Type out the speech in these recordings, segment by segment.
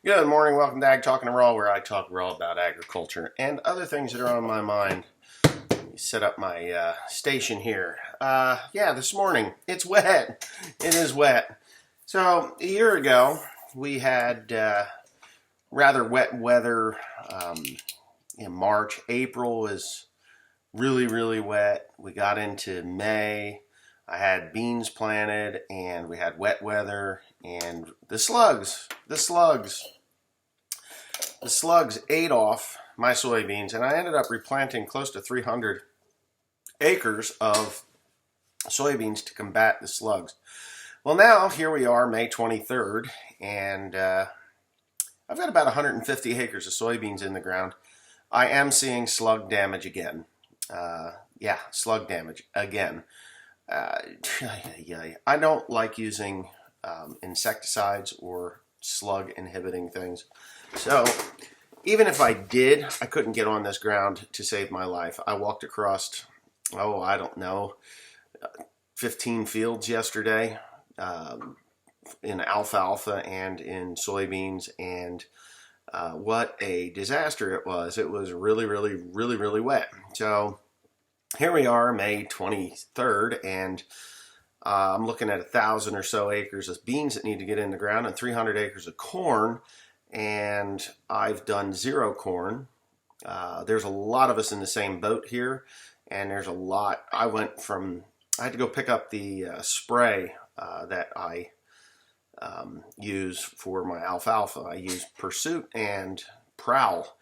Good morning, welcome to Ag Talking Raw, where I talk raw about agriculture and other things that are on my mind. Let me set up my station here. This morning, it's wet. It is wet. So, a year ago, we had rather wet weather in March. April was really, really wet. We got into May. I had beans planted, and we had wet weather, and the slugs ate off my soybeans, and I ended up replanting close to 300 acres of soybeans to combat the slugs. Well, now here we are, May 23rd, and I've got about 150 acres of soybeans in the ground. I am seeing slug damage again. Slug damage again. I don't like using insecticides or slug inhibiting things. So even if I did, I couldn't get on this ground to save my life. I walked across, 15 fields yesterday in alfalfa and in soybeans, and what a disaster it was. It was really, really, really, really wet. So here we are, May 23rd, and I'm looking at 1,000 or so acres of beans that need to get in the ground and 300 acres of corn, and I've done zero corn. There's a lot of us in the same boat here, and there's a lot. I had to go pick up the spray that I use for my alfalfa. I use Pursuit and Prowl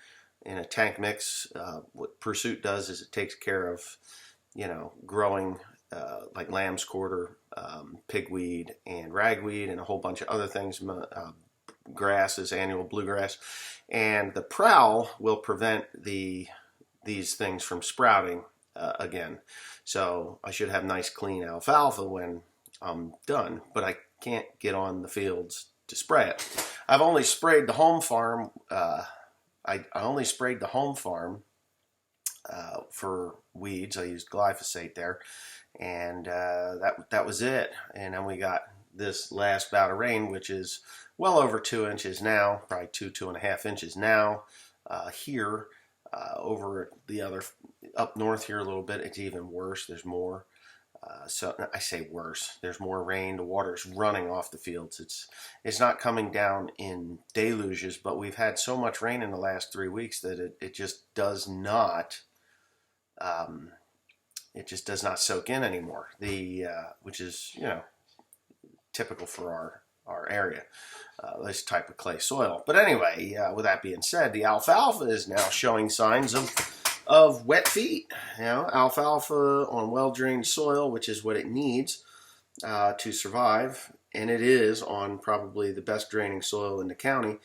in a tank mix. What Pursuit does is it takes care of, growing like lamb's quarter, pigweed, and ragweed, and a whole bunch of other things, grasses, annual bluegrass. And the Prowl will prevent these things from sprouting again. So I should have nice clean alfalfa when I'm done, but I can't get on the fields to spray it. I've only sprayed the home farm. I only sprayed the home farm for weeds. I used glyphosate there, and that was it. And then we got this last bout of rain, which is well over 2 inches now, probably 2.5 inches now. Here, over the other up north here a little bit, it's even worse. There's more. So I say worse. There's more rain. The water's running off the fields. It's not coming down in deluges, but we've had so much rain in the last 3 weeks that it just does not. It just does not soak in anymore. Which is typical for our area, this type of clay soil. But anyway, with that being said, the alfalfa is now showing signs of wet feet. Alfalfa on well-drained soil, which is what it needs to survive, and it is on probably the best draining soil in the county.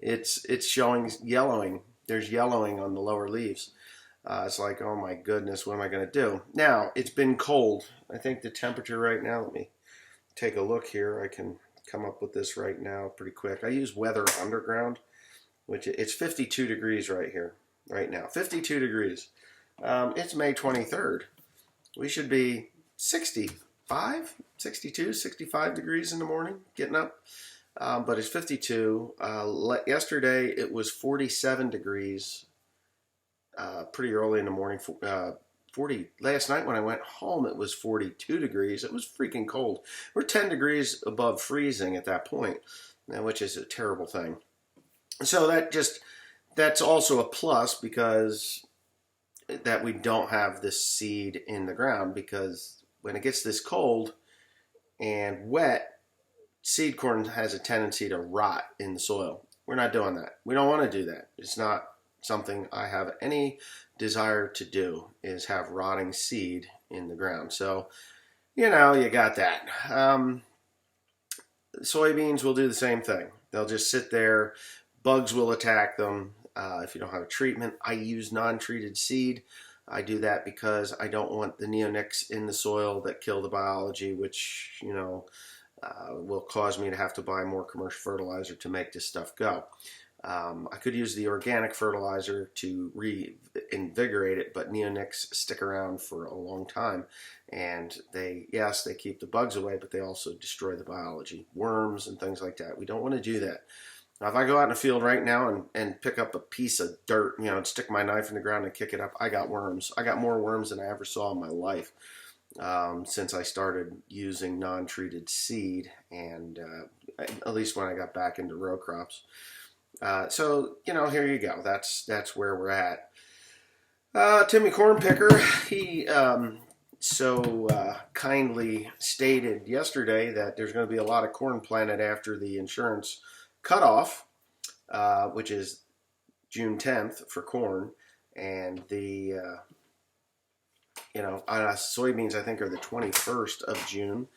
It's showing yellowing. There's yellowing on the lower leaves. It's like, oh my goodness, what am I going to do? Now, it's been cold. I think the temperature right now, let me take a look here. I can come up with this right now pretty quick. I use Weather Underground, which it's 52 degrees right now. 52 degrees. It's May 23rd. We should be 65, 62, 65 degrees in the morning, getting up. But it's 52. Yesterday it was 47 degrees pretty early in the morning. 40. Last night when I went home, it was 42 degrees. It was freaking cold. We're 10 degrees above freezing at that point, which is a terrible thing. So that's also a plus, because that we don't have this seed in the ground, because when it gets this cold and wet, seed corn has a tendency to rot in the soil. We're not doing that. We don't want to do that. It's not something I have any desire to do, is have rotting seed in the ground. So, you got that. Soybeans will do the same thing. They'll just sit there. Bugs will attack them if you don't have a treatment. I use non-treated seed. I do that because I don't want the neonics in the soil that kill the biology, which, will cause me to have to buy more commercial fertilizer to make this stuff go. I could use the organic fertilizer to reinvigorate it, but neonics stick around for a long time, and yes, they keep the bugs away, but they also destroy the biology, worms and things like that. We don't want to do that. Now, if I go out in the field right now and pick up a piece of dirt, and stick my knife in the ground and kick it up, I got worms. I got more worms than I ever saw in my life since I started using non-treated seed, and at least when I got back into row crops. So here you go. That's where we're at. Timmy Cornpicker, he kindly stated yesterday that there's going to be a lot of corn planted after the insurance cutoff, which is June 10th for corn, and the soybeans I think are the 21st of June.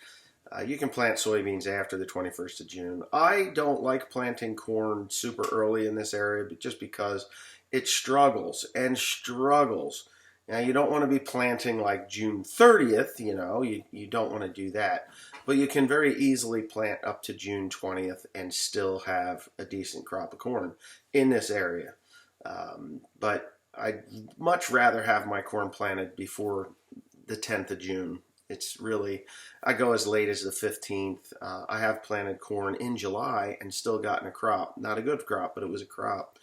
You can plant soybeans after the 21st of June. I don't like planting corn super early in this area, but just because it struggles and struggles. Now, you don't want to be planting like June 30th, you don't want to do that. But you can very easily plant up to June 20th and still have a decent crop of corn in this area. But I'd much rather have my corn planted before the 10th of June. It's really, I go as late as the 15th. I have planted corn in July and still gotten a crop. Not a good crop, but it was a crop.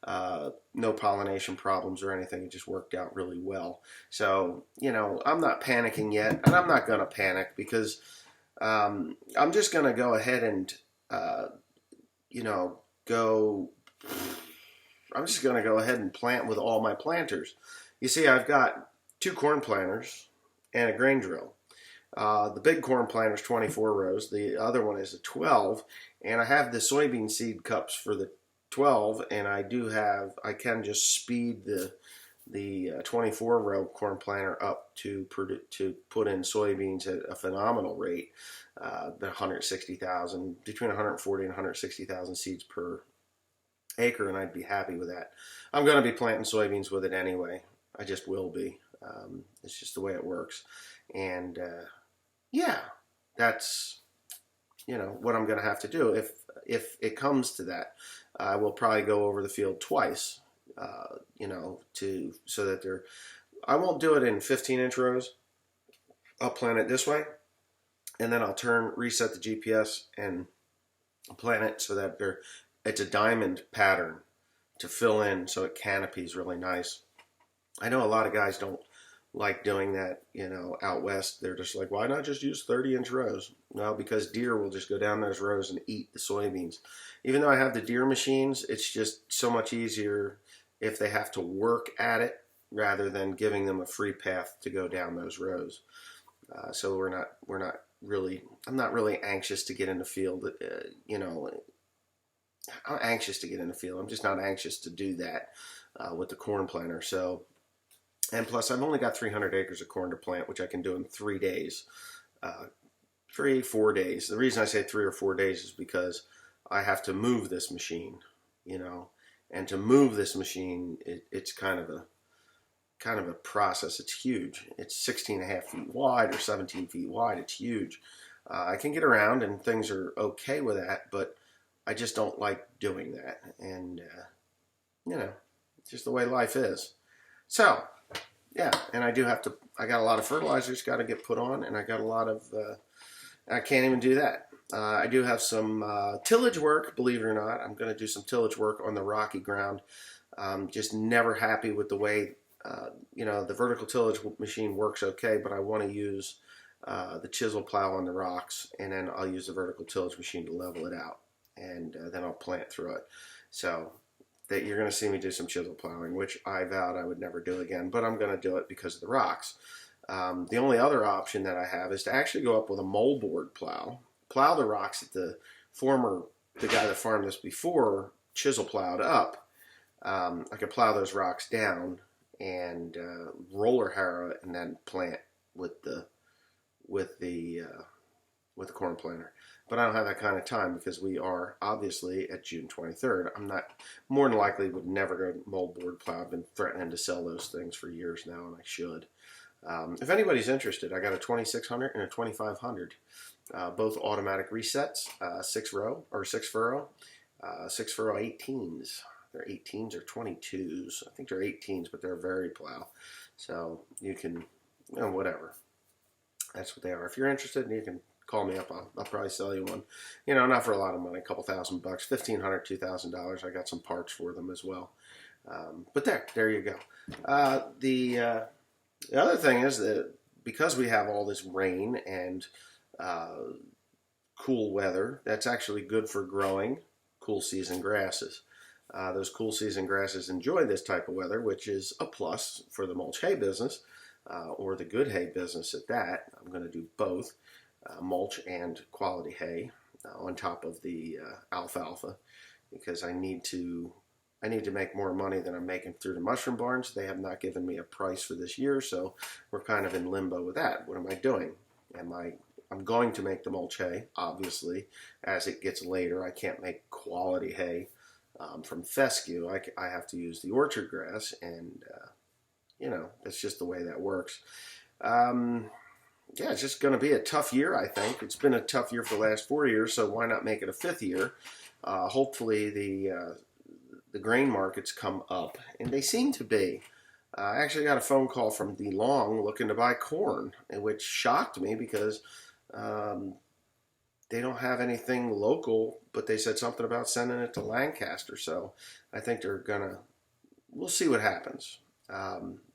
No pollination problems or anything. It just worked out really well. So, I'm not panicking yet, and I'm not going to panic because I'm just going to go ahead and, I'm just going to go ahead and plant with all my planters. You see, I've got 2 corn planters and a grain drill. The big corn planter is 24 rows. The other one is a 12, and I have the soybean seed cups for the 12, and I can just speed the 24 row corn planter up to put in soybeans at a phenomenal rate, the 160,000, between 140 and 160,000 seeds per acre, and I'd be happy with that. I'm going to be planting soybeans with it anyway. I just will be. It's just the way it works, and that's what I'm going to have to do if it comes to that. I will probably go over the field twice, so that I won't do it in 15-inch rows. I'll plant it this way, and then I'll reset the GPS and plant it so that it's a diamond pattern to fill in, so it canopies really nice. I know a lot of guys don't like doing that, out west. They're just like, why not just use 30-inch rows? Well, because deer will just go down those rows and eat the soybeans. Even though I have the deer machines, it's just so much easier if they have to work at it rather than giving them a free path to go down those rows. So I'm not really anxious to get in the field. I'm anxious to get in the field. I'm just not anxious to do that with the corn planter. So. And plus, I've only got 300 acres of corn to plant, which I can do in 3 days, 4 days. The reason I say 3 or 4 days is because I have to move this machine, and to move this machine, it's kind of a process. It's huge. It's 16 and a half feet wide or 17 feet wide. It's huge. I can get around and things are okay with that, but I just don't like doing that. And, it's just the way life is. So, yeah, and I got a lot of fertilizers got to get put on, and I got a lot of, I can't even do that. I do have some tillage work, believe it or not. I'm going to do some tillage work on the rocky ground. Just never happy with the way, the vertical tillage machine works okay, but I want to use the chisel plow on the rocks, and then I'll use the vertical tillage machine to level it out, and then I'll plant through it. So that you're going to see me do some chisel plowing, which I vowed I would never do again, but I'm going to do it because of the rocks. The only other option that I have is to actually go up with a moldboard plow the rocks that the guy that farmed this before chisel plowed up. I could plow those rocks down and roller harrow it and then plant with the corn planter. But I don't have that kind of time because we are obviously at June 23rd. I'm not, more than likely would never go moldboard plow. I've been threatening to sell those things for years now, and I should. If anybody's interested, I got a 2600 and a 2500, both automatic resets, 6 row or 6 furrow. 6 furrow 18s. They're 18s or 22s. I think they're 18s, but they're a varied plow. So you can, whatever. That's what they are. If you're interested, you can call me up. I'll probably sell you one. Not for a lot of money, a couple $1,000, $1,500, $2,000. I got some parts for them as well. But there you go. The other thing is that because we have all this rain and cool weather, that's actually good for growing cool season grasses. Those cool season grasses enjoy this type of weather, which is a plus for the mulch hay business, or the good hay business at that. I'm going to do both, mulch and quality hay on top of the alfalfa, because I need to make more money than I'm making through the mushroom barns. They have not given me a price for this year, so we're kind of in limbo with that. What am I doing? I'm going to make the mulch hay, obviously, as it gets later. I can't make quality hay from fescue. I have to use the orchard grass, and that's just the way that works. It's just going to be a tough year, I think. It's been a tough year for the last 4 years, so why not make it a 5th year? Hopefully the grain markets come up, and they seem to be. I actually got a phone call from DeLong looking to buy corn, which shocked me because they don't have anything local, but they said something about sending it to Lancaster. So I think we'll see what happens.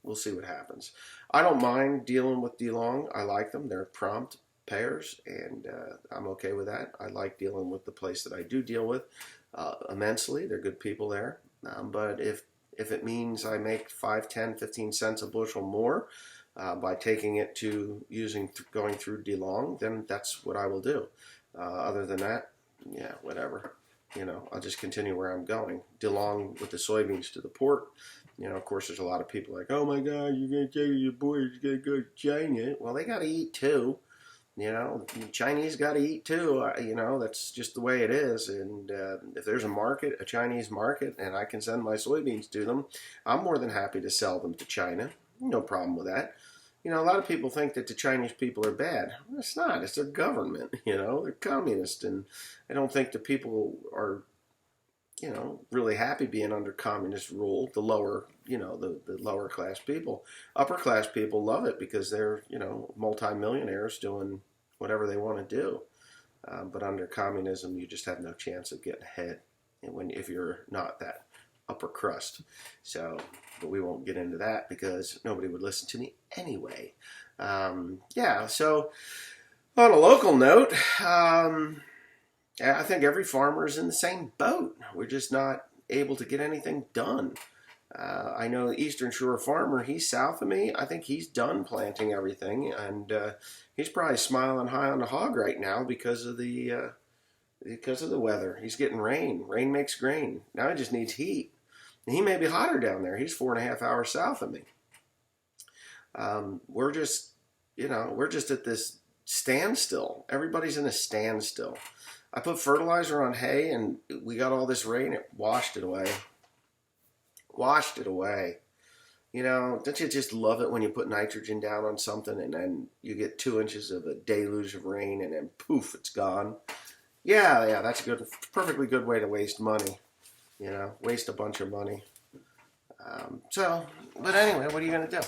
We'll see what happens. I don't mind dealing with DeLong. I like them. They're prompt payers, and I'm okay with that. I like dealing with the place that I do deal with immensely. They're good people there. But if it means I make 5, 10, 15 cents a bushel more by taking it to going through DeLong, then that's what I will do. Other than that, whatever. I'll just continue where I'm going. DeLong with the soybeans to the port. Of course, there's a lot of people like, oh my God, you're going to tell your boys you're going to go to China. Well, they got to eat too. The Chinese got to eat too. That's just the way it is. And if there's a Chinese market, and I can send my soybeans to them, I'm more than happy to sell them to China. No problem with that. A lot of people think that the Chinese people are bad. It's not. It's their government. They're communist, and I don't think the people are, really happy being under communist rule. The lower, the lower class people. Upper class people love it because they're, multimillionaires doing whatever they want to do. But under communism, you just have no chance of getting ahead, if you're not that upper crust. So, but we won't get into that because nobody would listen to me anyway. So on a local note, I think every farmer is in the same boat. We're just not able to get anything done. I know the Eastern Shore farmer, he's south of me. I think he's done planting everything, and he's probably smiling high on the hog right now because of the weather. He's getting rain. Rain makes grain. Now he just needs heat. And he may be hotter down there. He's 4.5 hours south of me. We're just at this standstill. Everybody's in a standstill. I put fertilizer on hay, and we got all this rain. It washed it away. Washed it away. Don't you just love it when you put nitrogen down on something and then you get 2 inches of a deluge of rain and then poof, it's gone? Yeah, that's a perfectly good way to waste money. Waste a bunch of money. But anyway, what are you going to do?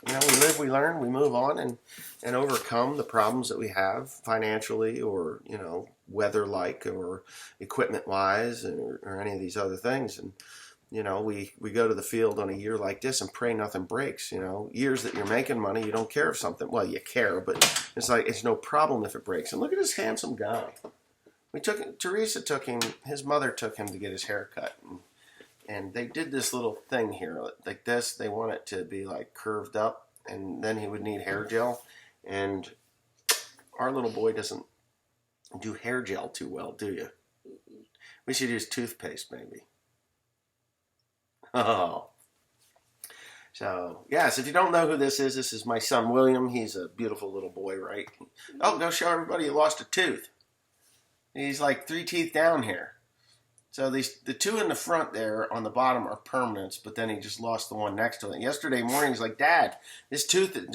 We live, we learn, we move on and overcome the problems that we have financially or, weather-like or equipment-wise or any of these other things. And, we go to the field on a year like this and pray nothing breaks. Years that you're making money, you don't care if something, well, you care, but it's like it's no problem if it breaks. And look at this handsome guy. His mother took him to get his hair cut. And they did this little thing here, like this. They want it to be like curved up, and then he would need hair gel. And our little boy doesn't do hair gel too well, do you? We should use toothpaste, maybe. Oh. So, yes, if you don't know who this is my son, William. He's a beautiful little boy, right? Oh, go show everybody you lost a tooth. He's like 3 teeth down here. So the 2 in the front there on the bottom are permanents, but then he just lost the one next to it. Yesterday morning, he's like, Dad,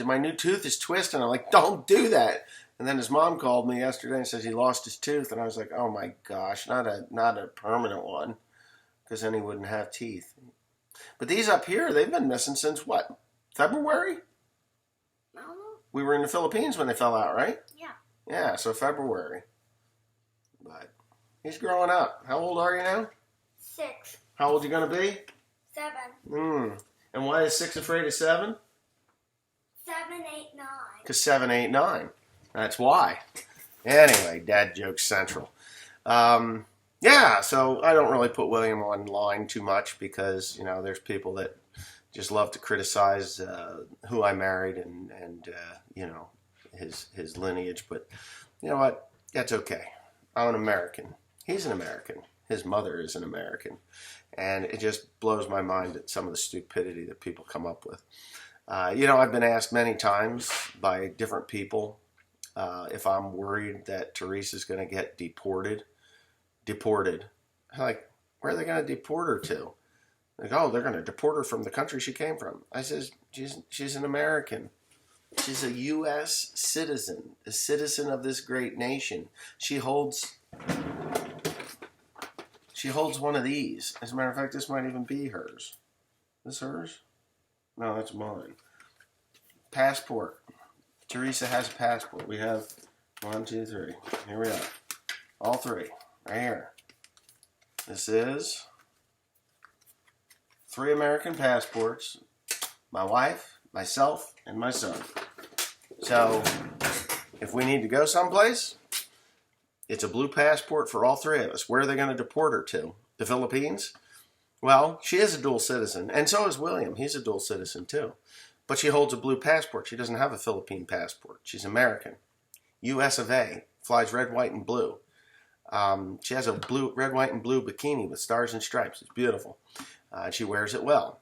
my new tooth is twisting. I'm like, don't do that. And then his mom called me yesterday and says he lost his tooth, and I was like, oh my gosh, not a permanent one, because then he wouldn't have teeth. But these up here, they've been missing since what? February? No. We were in the Philippines when they fell out, right? Yeah. Yeah, so February. But he's growing up. How old are you now? 6. How old are you going to be? 7. And why is 6 afraid of 7? 7, 8, 9. Because 7, 8, 9. That's why. Anyway, Dad Jokes Central. Yeah, so I don't really put William online too much because, you know, there's people that just love to criticize who I married and you know, his lineage. But you know what? That's okay. I'm an American. He's an American. His mother is an American. And it just blows my mind at some of the stupidity that people come up with. You know, I've been asked many times by different people if I'm worried that Teresa's going to get deported. Like, where are they going to deport her to? Like, oh, they're going to deport her from the country she came from. I says, she's an American. She's a U.S. citizen, a citizen of this great nation. She holds one of these. As a matter of fact, this might even be hers. Is this hers? No, that's mine. Passport. Teresa has a passport. We have 1, 2, 3. Here we are. All 3. Right here. This is 3 American passports. My wife, myself, and my son. So, if we need to go someplace, it's a blue passport for all 3 of us. Where are they going to deport her to? The Philippines? Well, she is a dual citizen, and so is William. He's a dual citizen too. But she holds a blue passport. She doesn't have a Philippine passport. She's American. U.S. of A. Flies red, white, and blue. She has a red, white, and blue bikini with stars and stripes. It's beautiful. She wears it well.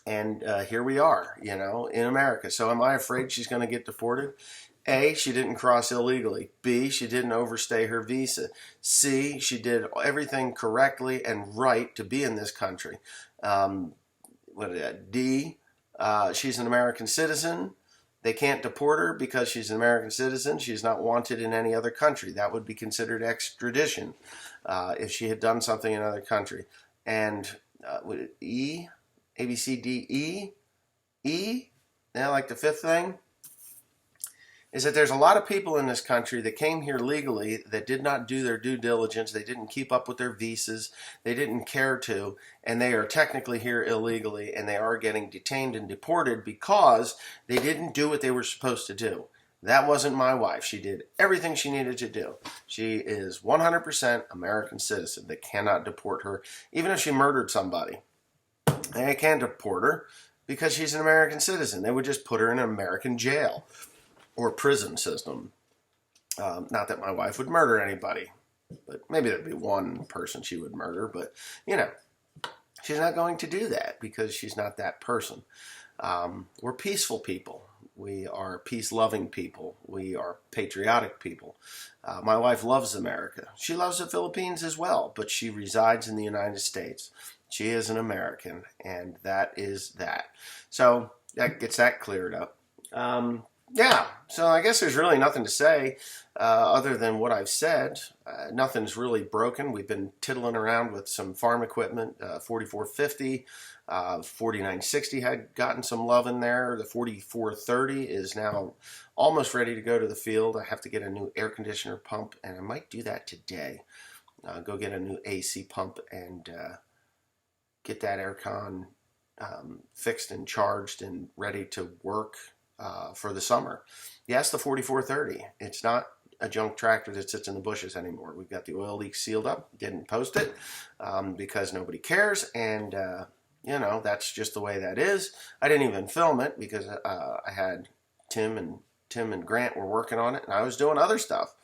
And here we are, you know, in America. So am I afraid she's going to get deported? A, she didn't cross illegally. B, she didn't overstay her visa. C, she did everything correctly and right to be in this country. D, she's an American citizen. They can't deport her because she's an American citizen. She's not wanted in any other country. That would be considered extradition if she had done something in another country. And E, A, B, C, D, E, E, now like the 5th thing, is that there's a lot of people in this country that came here legally that did not do their due diligence. They didn't keep up with their visas. They didn't care to, and they are technically here illegally, and they are getting detained and deported because they didn't do what they were supposed to do. That wasn't my wife. She did everything she needed to do. She is 100% American citizen. They cannot deport her, even if she murdered somebody. They can't deport her because she's an American citizen. They would just put her in an American jail or prison system. Not that my wife would murder anybody, but maybe there'd be one person she would murder, but, you know, she's not going to do that because she's not that person. We're peaceful people. We are peace-loving people. We are patriotic people. My wife loves America. She loves the Philippines as well, but she resides in the United States. She is an American, and that is that. So that gets that cleared up. Yeah, so I guess there's really nothing to say other than what I've said. Nothing's really broken. We've been tiddling around with some farm equipment. 4450, 4960 had gotten some love in there. The 4430 is now almost ready to go to the field. I have to get a new air conditioner pump, and I might do that today. Go get a new AC pump and get that aircon fixed and charged and ready to work for the summer. Yes, the 4430. It's not a junk tractor that sits in the bushes anymore. We've got the oil leak sealed up. Didn't post it because nobody cares, and you know, that's just the way that is. I didn't even film it because I had Tim and Grant were working on it, and I was doing other stuff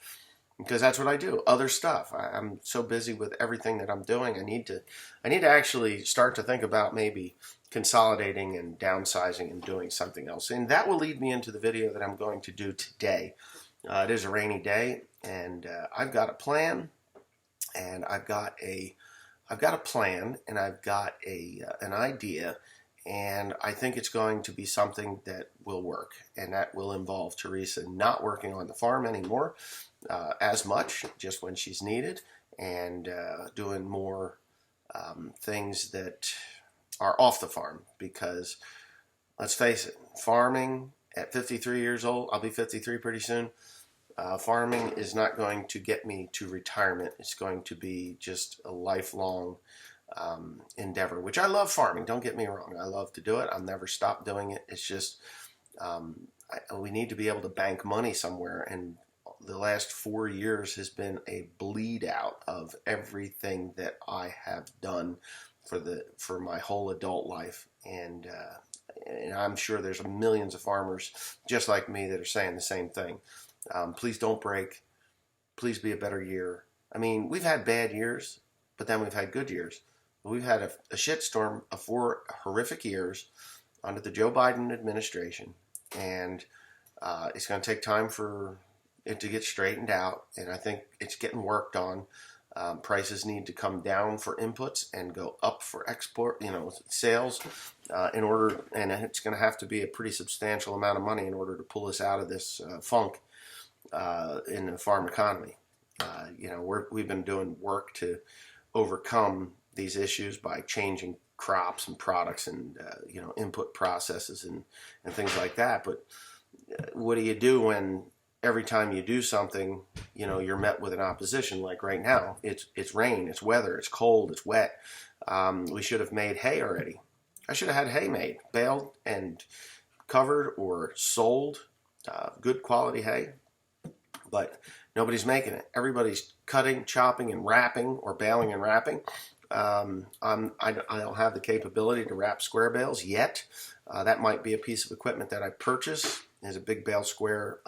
because that's what I do, other stuff. I'm so busy with everything that I'm doing. I need to actually start to think about maybe consolidating and downsizing and doing something else. And that will lead me into the video that I'm going to do today. It is a rainy day, and I've got a plan, and I've got an idea, And I think it's going to be something that will work, and that will involve Teresa not working on the farm anymore as much, just when she's needed, and doing more things that are off the farm. Because let's face it, farming at 53 years old, I'll be 53 pretty soon, farming is not going to get me to retirement. It's going to be just a lifelong endeavor, which I love farming. Don't get me wrong. I love to do it. I'll never stop doing it. It's just we need to be able to bank money somewhere. And the last 4 years has been a bleed out of everything that I have done for my whole adult life. And I'm sure there's millions of farmers just like me that are saying the same thing. Please don't break. Please be a better year. I mean, we've had bad years, but then we've had good years. We've had a shitstorm of 4 horrific years under the Joe Biden administration, and it's going to take time for it to get straightened out, and I think it's getting worked on. Prices need to come down for inputs and go up for export, sales, in order, and it's going to have to be a pretty substantial amount of money in order to pull us out of this funk in the farm economy. We've been doing work to overcome these issues by changing crops and products and input processes and things like that. But what do you do when every time you do something, you're met with an opposition? Like right now, it's rain, it's weather, it's cold, it's wet. We should have made hay already. I should have had hay made, baled and covered or sold, good quality hay. But nobody's making it. Everybody's cutting, chopping, and wrapping, or baling and wrapping. I don't have the capability to wrap square bales yet. That might be a piece of equipment that I purchase. There's a big bale square,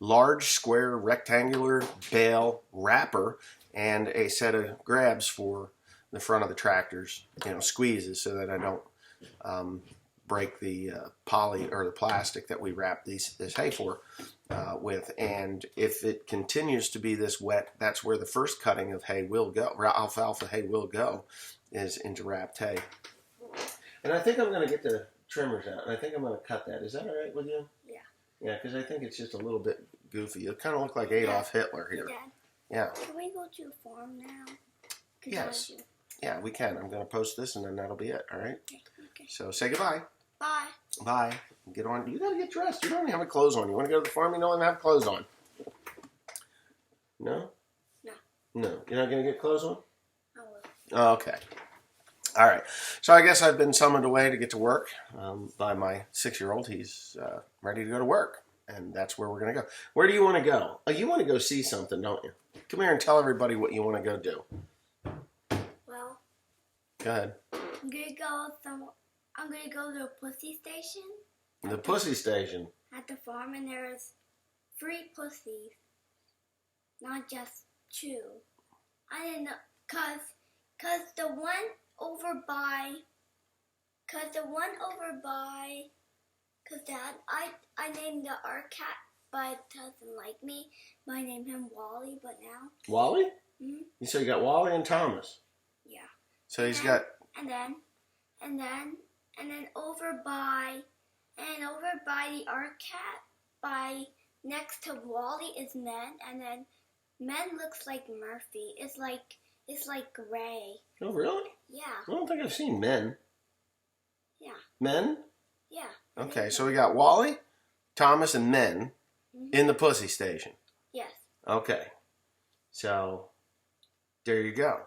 large square rectangular bale wrapper, and a set of grabs for the front of the tractors, squeezes so that I don't break the poly or the plastic that we wrap this hay for with. And if it continues to be this wet, that's where the first cutting of hay will go, alfalfa hay will go, is into wrapped hay. And I think I'm going to get the trimmers out, and I think I'm going to cut that. Is that all right with you? Yeah. Yeah, because I think it's just a little bit goofy. You kind of look like Adolf Hitler here. Dad, Yeah. can we go to the farm now? Yes. Yeah, we can. I'm going to post this, and then that'll be it. All right. Okay. So say goodbye. Bye. Bye. Get on. You got to get dressed. You don't even have any clothes on. You want to go to the farm? You don't even have clothes on. No? No. No. You're not going to get clothes on? I will. Oh, okay. All right. So I guess I've been summoned away to get to work by my 6-year-old. He's ready to go to work, and that's where we're going to go. Where do you want to go? Oh, you want to go see something, don't you? Come here and tell everybody what you want to go do. Well, Go ahead. I'm gonna go to a pussy station. The pussy station. At the farm, and there's 3 pussies, not just 2. I didn't know, cause the one over by, Dad, I named our cat, but it doesn't like me. I named him Wally, but now. Wally? Mm-hmm. You said you got Wally and Thomas. Yeah. So he's got. And then over by the art cat, by next to Wally is Men, and then Men looks like Murphy. It's like gray. Oh, really? Yeah. I don't think I've seen Men. Yeah. Men? Yeah. Okay, so we got Wally, Thomas, and Men in the pussy station. Yes. Okay. So there you go.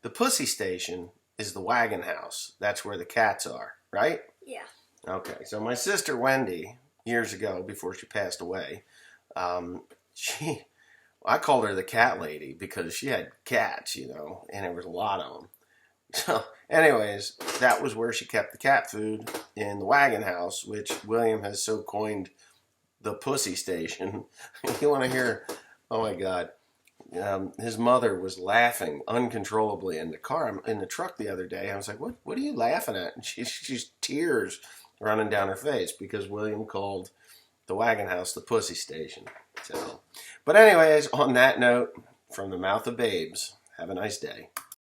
The pussy station is the wagon house. That's where the cats are, right? Yeah. Okay. So my sister Wendy, years ago, before she passed away, I called her the cat lady because she had cats, and there was a lot of them. So anyways, that was where she kept the cat food, in the wagon house, which William has so coined the pussy station. You want to hear, oh my God. His mother was laughing uncontrollably in the truck the other day. I was like, what are you laughing at? And she's tears running down her face because William called the wagon house the pussy station. So, but anyways, on that note, from the mouth of babes, have a nice day.